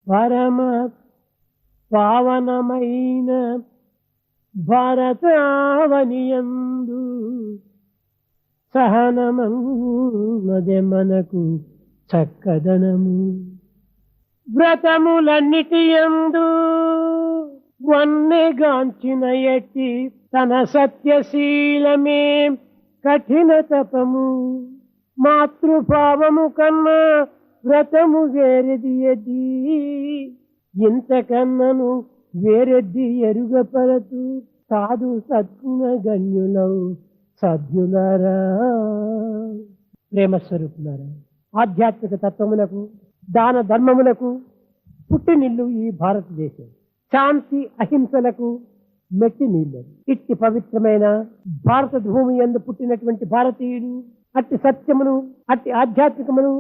పరమ పావనమైన భారతావనియందు సహనమన్నదే మనకు చక్కదనము. వ్రతములన్నిటియందు వన్నెగాంచిన ఎట్టి తన సత్యశీలమే కఠిన తపము. మాతృభావము కన్నా వ్రతము వేరెది ఎది, ఇంతకన్నను వేరెద్ది ఎరుగపరతు సాధు సద్గుణ గణ్యులవు సద్యులారా. ప్రేమస్వరూపులారా, ఆధ్యాత్మిక తత్వములకు దాన ధర్మములకు పుట్టినిల్లు ఈ భారతదేశం. శాంతి అహింసలకు మెట్టి నీళ్ళు. ఇట్టి పవిత్రమైన భారత భూమి యందు పుట్టినటువంటి భారతీయులు అట్టి సత్యమును, అట్టి ఆధ్యాత్మికమును,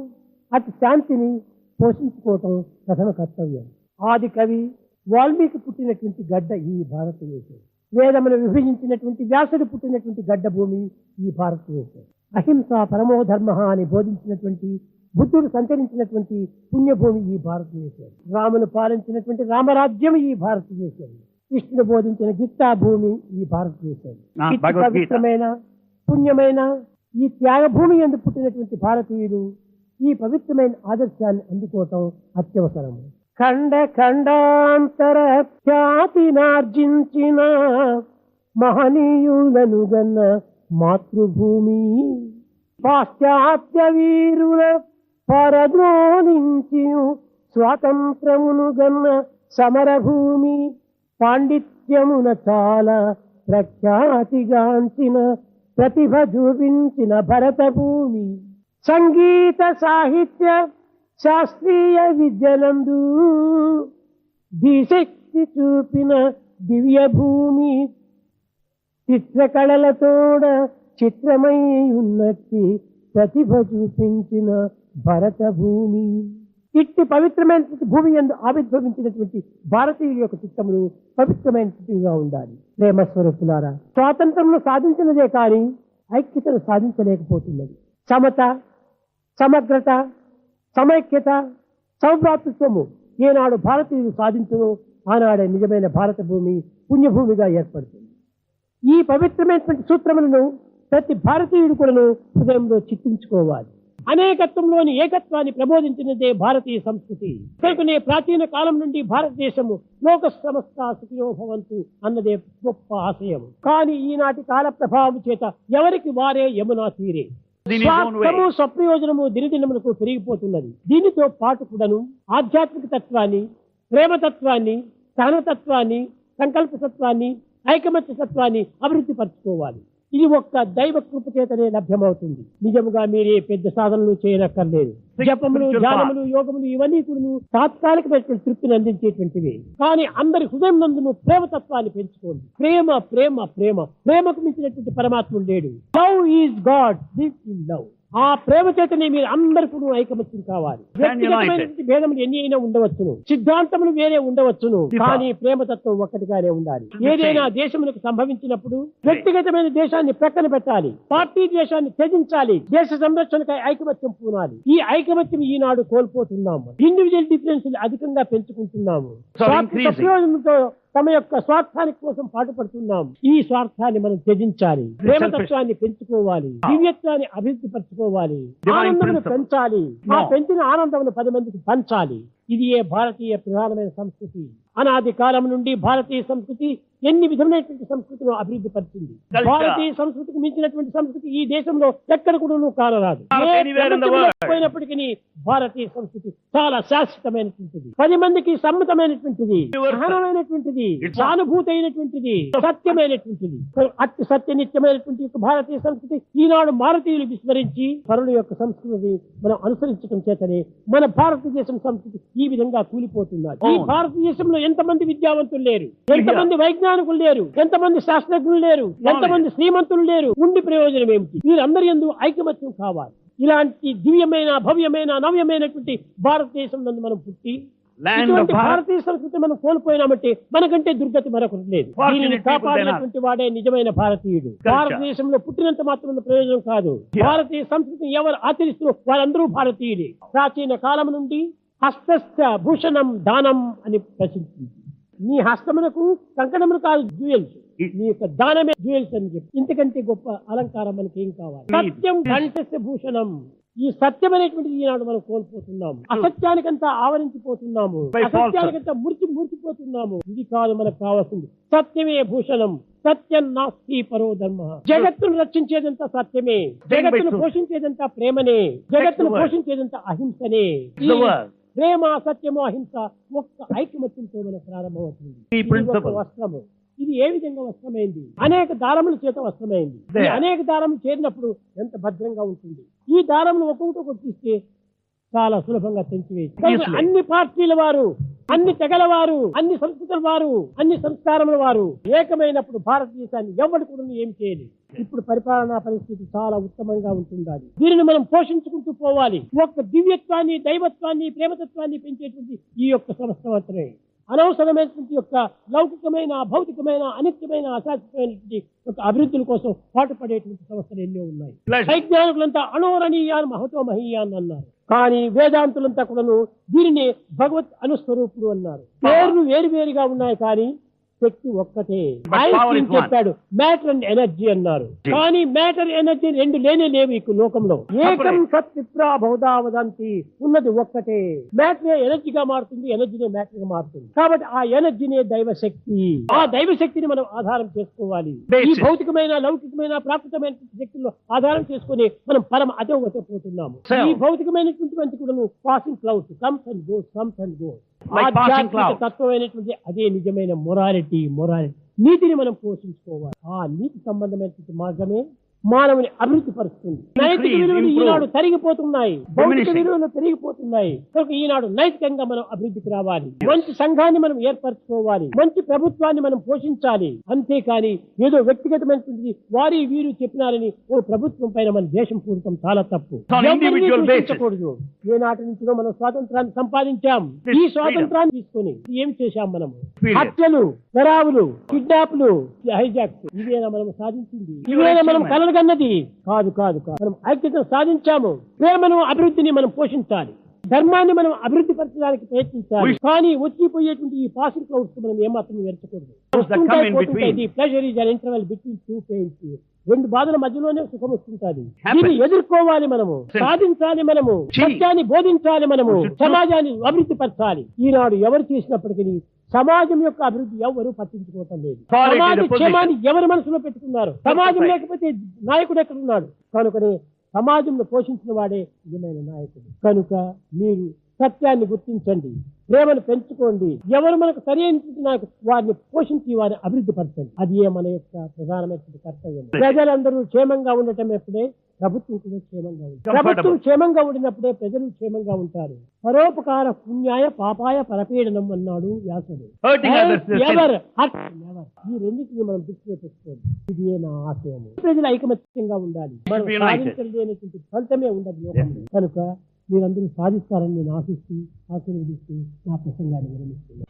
అట్టి శాంతిని పోషించుకోవటం ప్రథమ కర్తవ్యం. ఆది కవి వాల్మీకి పుట్టినటువంటి గడ్డ ఈ భారతదేశం. వేదమును విభజించినటువంటి వ్యాసుడు పుట్టినటువంటి గడ్డ భూమి ఈ భారతదేశం. అహింస పరమో ధర్మ అని బోధించినటువంటి బుద్ధుడు సంచరించినటువంటి పుణ్యభూమి ఈ భారతదేశం. రామును పాలించినటువంటి రామరాజ్యం ఈ భారతదేశం. కృష్ణుడు బోధించిన గీతా భూమి ఈ భారతదేశం. పవిత్రమైన పుణ్యమైన ఈ త్యాగభూమి యందు పుట్టినటువంటి భారతీయులు ఈ పవిత్రమైన ఆదర్శాన్ని అందుకోవటం అత్యవసరము. ఖండ ఖండాంతర ఖ్యాతినార్జించిన మహనీయులను గన్న మాతృభూమి, పాశ్చాత్య వీరుల పరద్రోణించి స్వాతంత్రమును గన్న సమరభూమి, పాండిత్యమున చాలా ప్రఖ్యాతిగాంచిన ప్రతిభ చూపించిన భరత భూమి, సంగీత సాహిత్య శాస్త్రీయ విద్యలందు దిశక్తి చూపిన దివ్య భూమి, చిత్రకళలతోడ చిత్రమై ఉన్నట్టి ప్రతిభ చూపించిన భరత భూమి. ఇట్టి పవిత్రమైన భూమి యందు ఆవిర్భవించినటువంటి భారతీయుల యొక్క చిత్తములు పవిత్రమైనగా ఉండాలి. ప్రేమస్వరూపులారా, స్వాతంత్రంను సాధించినదే కానీ ఐక్యతను సాధించలేకపోతున్నది. సమత, సమగ్రత, సమైక్యత, సౌభ్రాతృత్వము ఏనాడు భారతీయులు సాధించును ఆనాడే నిజమైన భారత భూమి పుణ్యభూమిగా ఏర్పడుతుంది. ఈ పవిత్రమైనటువంటి సూత్రములను ప్రతి భారతీయుడు కూడా హృదయంలో చిత్రించుకోవాలి. అనేకత్వంలోని ఏకత్వాన్ని ప్రబోధించినదే భారతీయ సంస్కృతి. కనుకనే ప్రాచీన కాలం నుండి భారతదేశము లోక సమస్త సుఖినో భవంతు అన్నదే గొప్ప ఆశయం. కానీ ఈనాటి కాల ప్రభావం చేత ఎవరికి వారే యమునా తీరే, స్వార్థము స్వప్రయోజనము దినదినములకు పెరిగిపోతున్నది. దీనితో పాటు కూడాను ఆధ్యాత్మిక తత్వాన్ని, ప్రేమతత్వాన్ని, సహనతత్వాన్ని, సంకల్పతత్వాన్ని, ఐకమత్య తత్వాన్ని అభివృద్ధి పరచుకోవాలి. ఇది ఒక్క దైవ కృప చేతనే లభ్యమవుతుంది. నిజముగా మీరే పెద్ద సాధనలు చేయనక్కర్లేదు. జపములు, ధ్యానములు, యోగములు ఇవన్నీ కూడా తాత్కాలికమైనటువంటి తృప్తిని అందించేటువంటివి. కానీ అందరి హృదయం నందును ప్రేమతత్వాన్ని పెంచుకోండి. ప్రేమ ప్రేమ ప్రేమ ప్రేమకు మించినటువంటి పరమాత్ముడు లేడు. Love is God, live in love. ఆ ప్రేమ చేతనే మీరు అందరికీ ఐకమత్యం కావాలి. వ్యక్తిగతమైనటువంటి భేదములు ఎన్ని అయినా ఉండవచ్చును, సిద్ధాంతములు వేరే ఉండవచ్చును, కానీ ప్రేమతత్వం ఒక్కటిగానే ఉండాలి. ఏదైనా దేశములకు సంభవించినప్పుడు వ్యక్తిగతమైన దేశాన్ని ప్రక్కన పెట్టాలి, పార్టీ దేశాన్ని త్యజించాలి, దేశ సంరక్షణకై ఐకమత్యం పూనాలి. ఈ ఐకమత్యం ఈనాడు కోల్పోతున్నాము. ఇండివిజువల్ డిఫరెన్స్ అధికంగా పెంచుకుంటున్నాము. ప్రయోజనంతో తమ యొక్క స్వార్థానికి కోసం పాటుపడుతున్నాం. ఈ స్వార్థాన్ని మనం త్యజించాలి, ప్రేమతత్వాన్ని పెంచుకోవాలి, దివ్యత్వాన్ని అభివృద్ధి పరచుకోవాలి, ఆనందమును పెంచాలి. ఆ పెంచిన ఆనందమును 10 మందికి పంచాలి. ఇది ఏ భారతీయ ప్రధానమైన సంస్కృతి. అనాది కాలం నుండి భారతీయ సంస్కృతి ఎన్ని విధమైనటువంటి సంస్కృతిని అభివృద్ధి పరిచింది. భారతీయ సంస్కృతికి మించినటువంటి సంస్కృతి ఈ దేశంలో ఎక్కడ కూడా కానరాదు. పోయినప్పటికీ భారతీయ సంస్కృతి చాలా శాశ్వతమైనటువంటిది, 10 మందికి సమ్మతమైనటువంటిది, సహనమైనటువంటిది, సానుభూతి అయినటువంటిది, సత్యమైనటువంటిది. అతి సత్యనిత్యమైనటువంటి భారతీయ సంస్కృతి ఈనాడు భారతీయులు విస్మరించి పరుల యొక్క సంస్కృతి మనం అనుసరించడం చేతనే మన భారతదేశం సంస్కృతి ఈ విధంగా కూలిపోతున్నారు. ఈ భారతదేశంలో ఎంతమంది విద్యావంతులు లేరు, ఎంతమంది వైజ్ఞానికులు లేరు, ఎంతమంది శాస్త్రజ్ఞులు లేరు, ఎంతమంది శ్రీమంతులు లేరు. ఉండి ప్రయోజనం ఏమిటి? వీరందరి యందు ఐకమత్యం కావాలి. ఇలాంటి దివ్యమైన, భవ్యమైన, నవ్యమైనటువంటి భారతదేశం నందు మనం పుట్టి ఇటువంటి భారతీయ సంస్కృతి మనం కోల్పోయినామంటే మనకంటే దుర్గతి మరొకటి లేదు. దీనిని కాపాడినటువంటి వాడే నిజమైన భారతీయుడు. భారతదేశంలో పుట్టినంత మాత్రం ప్రయోజనం కాదు. భారతీయ సంస్కృతిని ఎవరు ఆచరిస్తూ వారందరూ భారతీయులే. ప్రాచీన కాలం నుండి హస్తస్థ భూషణం దానం అని ప్రశ్నించింది. నీ హస్తమునకు కంకణములు కాదు జ్యువెల్స్, నీ యొక్క దానమే జ్యువెల్స్ అని చెప్పి. ఇంతకంటే గొప్ప అలంకారం మనకి ఏం కావాలి? సత్యం కంఠస్థ భూషణం. ఈ సత్యం అనేటువంటిది ఈనాడు మనం కోల్పోతున్నాము. అసత్యానికంతా ఆవరించిపోతున్నాము, అసత్యానికంతా మురిచిపోతున్నాము. ఇది కాదు మనకు కావాల్సింది. సత్యమే భూషణం. సత్యం నాస్తి పరో ధర్మ. జగత్తును రక్షించేదంతా సత్యమే, జగత్తును పోషించేదంతా ప్రేమనే, జగత్తును పోషించేదంతా అహింసనే. ప్రేమ, సత్యము, అహింస ఒక్క ఐకమత్యంతో మనకు ప్రారంభమవుతుంది. ఇది వస్త్రము. ఇది ఏ విధంగా వస్త్రమైంది? అనేక దారముల చేత వస్త్రమైంది. ఈ అనేక దారములు చేరినప్పుడు ఎంత భద్రంగా ఉంటుంది. ఈ దారములు ఒక్కొక్కటి తీస్తే చాలా సులభంగా తెంచివేసి అన్ని పార్టీల వారు, అన్ని తెగల వారు, అన్ని సంస్కృతుల వారు, అన్ని సంస్కారముల వారు ఏకమైనప్పుడు భారతదేశాన్ని ఎవరు కూడా ఏం చేయాలి. ఇప్పుడు పరిపాలనా పరిస్థితి చాలా ఉత్తమంగా ఉంటుండాలి. దీనిని మనం పోషించుకుంటూ పోవాలి. ఒక్క దివ్యత్వాన్ని, దైవత్వాన్ని, ప్రేమతత్వాన్ని పెంచేటువంటి ఈ యొక్క సంస్థ మాత్రమే. అనవసరమైనటువంటి యొక్క లౌకికమైన, భౌతికమైన, అనిత్యమైన, అశాశ్వతమైనటువంటి యొక్క అభివృద్ధుల కోసం పాటుపడేటువంటి సంస్థలు ఎన్నో ఉన్నాయి. వైజ్ఞానికులంతా అణోరణీయాన్ మహతో మహీయాన్ అన్నారు, కానీ వేదాంతులంతా కూడాను దీనిని భగవత్ అనుస్వరూపుడు అన్నారు. పేర్లు వేరువేరుగా ఉన్నాయి కానీ శక్తి ఒక్కటే. ఐన్స్టీన్ చెప్పాడు మ్యాటర్ అండ్ ఎనర్జీ అన్నారు, కానీ మ్యాటర్ ఎనర్జీ రెండు లేనే లేవు ఈ లోకంలో. ఏకం సత్ విప్రా బహుదా వదంతి. ఉన్నది ఒక్కటే. మ్యాటర్ ఎనర్జీగా మారుతుంది, ఎనర్జీనే మ్యాటర్ గా మారుతుంది. కాబట్టి ఆ ఎనర్జీనే దైవ శక్తి. ఆ దైవ శక్తిని మనం ఆధారం చేసుకోవాలి. ఈ భౌతికమైన, లౌకికమైన, ప్రాకృతమైన శక్తుల్లో ఆధారం చేసుకుని మనం పరమ అధోగతి పోతున్నాము. ఈ భౌతికమైనటువంటి కూడా passing clouds, comes and goes, comes and goes. ఆధ్యాత్మిక తత్వమైనటువంటి అదే నిజమైన మొరాలిటీ. నీతిని మనం పోషించుకోవాలి. ఆ నీతి సంబంధమైనటువంటి మార్గమే మానవుని అభివృద్ధి పరుస్తుంది. నైతిక విలువలు ఈనాడు తరిగిపోతున్నాయి, భౌతిక విలువలు పెరిగిపోతున్నాయి. కనుక ఈనాడు నైతికంగా మనం అభివృద్ధికి రావాలి. మంచి సంఘాన్ని మనం ఏర్పరచుకోవాలి, మంచి ప్రభుత్వాన్ని మనం పోషించాలి. అంతేకాని ఏదో వ్యక్తిగతమైనటువంటి వారి వీరు చెప్పినారని ఓ ప్రభుత్వం పైన మన దేశం పూడటం చాలా తప్పు. పోషించకూడదు. ఏ నాటి నుంచో మనం స్వాతంత్రాన్ని సంపాదించాం. ఈ స్వాతంత్రాన్ని తీసుకొని ఏం చేశాం? మనము హత్యలు, గరావులు, కిడ్నాప్లు, హైజాక్స్ ఇవేనా మనం సాధించింది? ఇవేనా మనం కలగన్నది? కాదు కాదు కాదు. మనం ఐక్యతను సాధించాము. ప్రేమను, అభివృద్ధిని మనం పోషించాలి. ధర్మాన్ని మనం అభివృద్ధి పరచడానికి ప్రయత్నించాలి. కానీ వచ్చిపోయేటువంటి ఈ పాసింగ్ క్లౌడ్స్ మనం ఏమాత్రం వెరచకూడదు. Pleasure is an interval between two pains. రెండు బాధల మధ్యలోనే సుఖం వస్తుంటది. దీన్ని ఎదుర్కోవాలి, మనము సాధించాలి, మనము సత్యాన్ని బోధించాలి, మనము సమాజాన్ని అభివృద్ధి పరచాలి. ఈనాడు ఎవరు చేసినప్పటికీ సమాజం యొక్క అభివృద్ధి ఎవరు పట్టించుకోవటం లేదు. సమాజ క్షేమాన్ని ఎవరు మనసులో పెట్టుకున్నారు? సమాజం లేకపోతే నాయకుడు ఎక్కడున్నాడు? కనుకనే సమాజంలో పోషించిన వాడే నిజమైన నాయకుడు. కనుక మీరు సత్యాన్ని గుర్తించండి, ప్రేమను పెంచుకోండి. ఎవరు మనకు సరైన నాయకుడు వారిని పోషించి వారిని అభివృద్ధి పరచండి. అది మన యొక్క ప్రధానమైనటువంటి కర్తవ్యం. ప్రజలందరూ క్షేమంగా ఉండటం ఎప్పుడే ప్రభుత్వం కూడా క్షేమంగా ఉంటుంది. ప్రభుత్వం క్షేమంగా ఉండినప్పుడే ప్రజలు క్షేమంగా ఉంటారు. పరోపకార పుణ్యాయ పాపాయ పరపీడనం అన్నాడు వ్యాసుడు. ఈ రెండింటిని మనం దృష్టిలో పెట్టుకోండి. ఇది నా ఆశయము. ప్రజలు ఐకమత్యంగా ఉండాలి. మనం సాధించలేనటువంటి ఫలితమే ఉండదు లోకంలో. కనుక మీరందరూ సాధిస్తారని నేను ఆశిస్తూ, ఆశీర్వదిస్తూ నా ప్రసంగాన్ని విరమిస్తున్నాను.